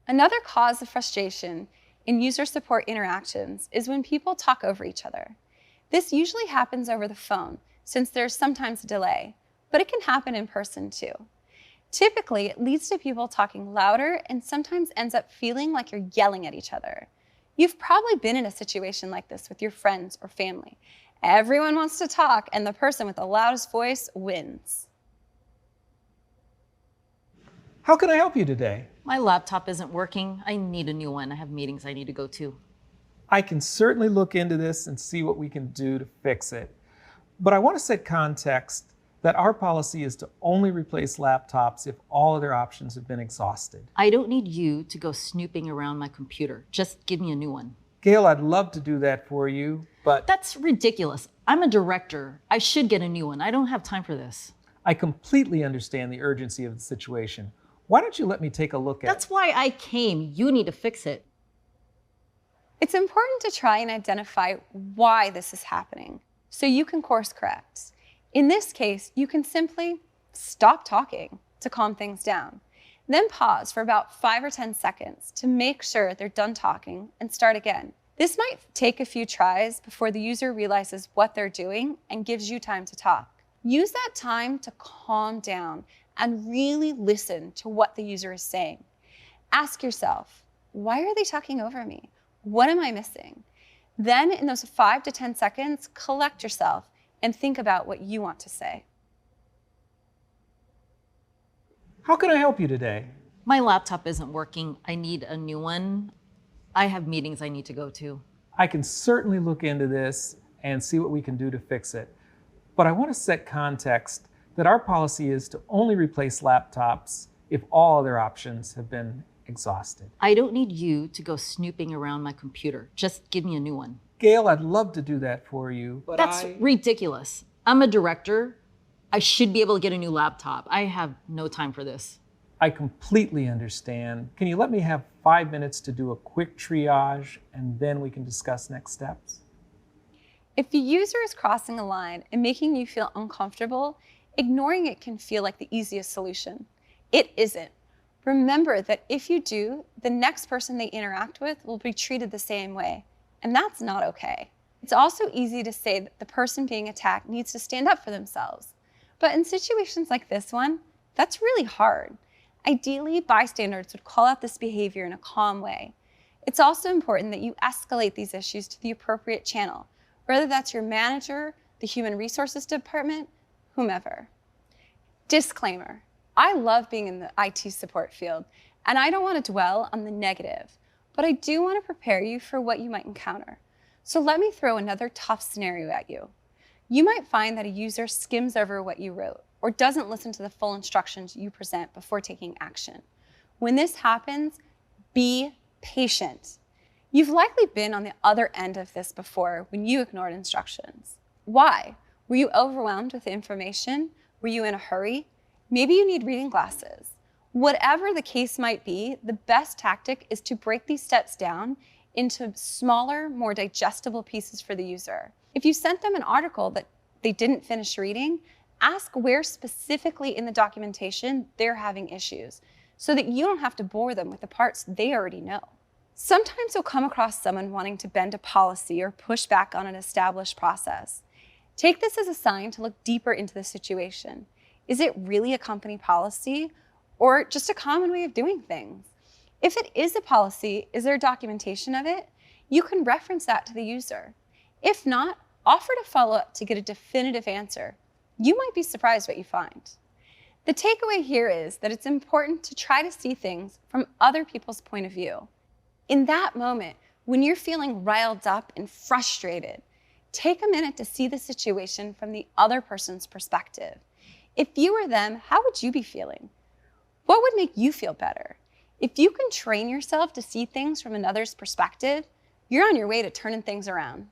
Another cause of frustration in user support interactions is when people talk over each other. This usually happens over the phone, since there's sometimes a delay, but it can happen in person too. Typically, it leads to people talking louder and sometimes ends up feeling like you're yelling at each other. You've probably been in a situation like this with your friends or family. Everyone wants to talk, and the person with the loudest voice wins. How can I help you today? My laptop isn't working. I need a new one. I have meetings I need to go to. I can certainly look into this and see what we can do to fix it. But I want to set context that our policy is to only replace laptops if all other options have been exhausted. I don't need you to go snooping around my computer. Just give me a new one. Gail, I'd love to do that for you, but That's ridiculous. I'm a director. I should get a new one. I don't have time for this. I completely understand the urgency of the situation. Why don't you let me take a look at it? That's why I came. You need to fix it. It's important to try and identify why this is happening so you can course correct. In this case, you can simply stop talking to calm things down. Then pause for about 5 or 10 seconds to make sure they're done talking and start again. This might take a few tries before the user realizes what they're doing and gives you time to talk. Use that time to calm down and really listen to what the user is saying. Ask yourself, why are they talking over me? What am I missing? Then in those 5 to 10 seconds, collect yourself and think about what you want to say. How can I help you today? My laptop isn't working. I need a new one. I have meetings I need to go to. I can certainly look into this and see what we can do to fix it. But I want to set context that our policy is to only replace laptops if all other options have been exhausted. I don't need you to go snooping around my computer. Just give me a new one. Gail, I'd love to do that for you, but That's ridiculous. I'm a director. I should be able to get a new laptop. I have no time for this. I completely understand. Can you let me have 5 minutes to do a quick triage and then we can discuss next steps? If the user is crossing a line and making you feel uncomfortable, ignoring it can feel like the easiest solution. It isn't. Remember that if you do, the next person they interact with will be treated the same way, and that's not okay. It's also easy to say that the person being attacked needs to stand up for themselves. But in situations like this one, that's really hard. Ideally, bystanders would call out this behavior in a calm way. It's also important that you escalate these issues to the appropriate channel, whether that's your manager, the human resources department, whomever. Disclaimer, I love being in the IT support field, and I don't want to dwell on the negative, but I do want to prepare you for what you might encounter. So let me throw another tough scenario at you. You might find that a user skims over what you wrote or doesn't listen to the full instructions you present before taking action. When this happens, be patient. You've likely been on the other end of this before when you ignored instructions. Why? Were you overwhelmed with information? Were you in a hurry? Maybe you need reading glasses. Whatever the case might be, the best tactic is to break these steps down into smaller, more digestible pieces for the user. If you sent them an article that they didn't finish reading, ask where specifically in the documentation they're having issues so that you don't have to bore them with the parts they already know. Sometimes you'll come across someone wanting to bend a policy or push back on an established process. Take this as a sign to look deeper into the situation. Is it really a company policy or just a common way of doing things? If it is a policy, is there documentation of it? You can reference that to the user. If not, offer to follow up to get a definitive answer. You might be surprised what you find. The takeaway here is that it's important to try to see things from other people's point of view. In that moment, when you're feeling riled up and frustrated, take a minute to see the situation from the other person's perspective. If you were them, how would you be feeling? What would make you feel better? If you can train yourself to see things from another's perspective, you're on your way to turning things around.